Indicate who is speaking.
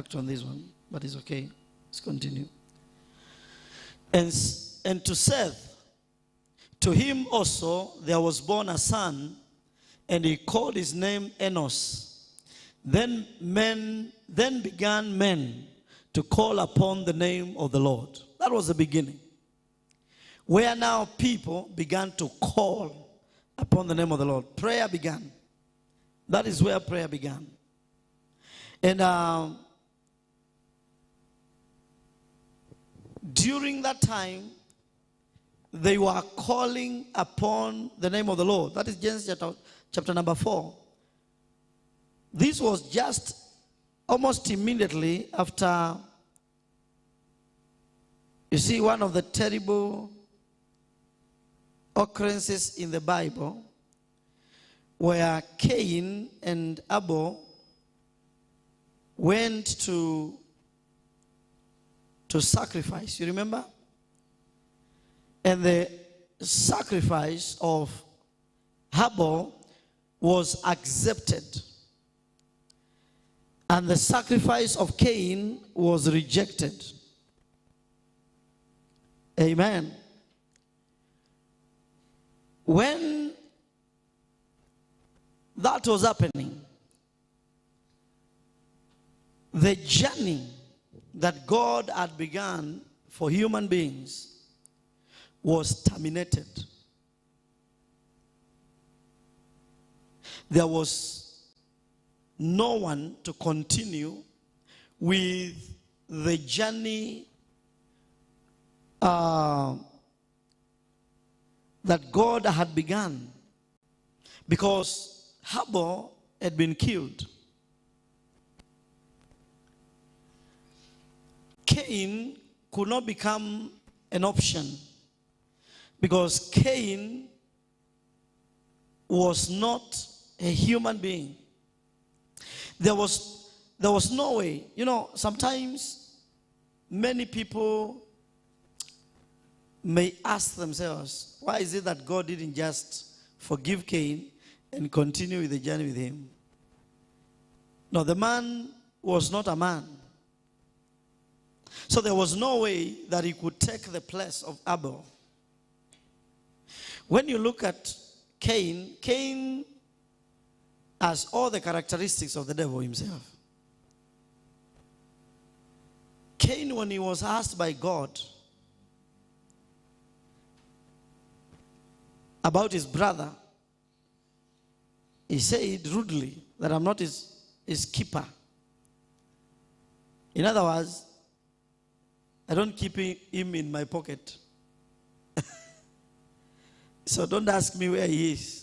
Speaker 1: worked on this one, but it's okay. Let's continue. And to Seth, to him also there was born a son, and he called his name Enos. Then began men to call upon the name of the Lord. That was the beginning. Where now people began to call upon the name of the Lord. Prayer began. That is where prayer began. And during that time, they were calling upon the name of the Lord. That is Genesis chapter number 4. This was just almost immediately after, you see, one of the terrible occurrences in the Bible where Cain and Abel went to sacrifice. You remember? And the sacrifice of Abel was accepted, and the sacrifice of Cain was rejected. Amen. When that was happening, the journey that God had begun for human beings was terminated. There was no one to continue with the journey that God had begun, because Abel had been killed. Cain could not become an option, because Cain was not a human being. There was no way. You know, sometimes many people may ask themselves, why is it that God didn't just forgive Cain and continue with the journey with him? No, the man was not a man. So there was no way that he could take the place of Abel. When you look at Cain, Cain has all the characteristics of the devil himself. Cain, when he was asked by God about his brother, he said rudely that I'm not his keeper. In other words, I don't keep him in my pocket. So don't ask me where he is.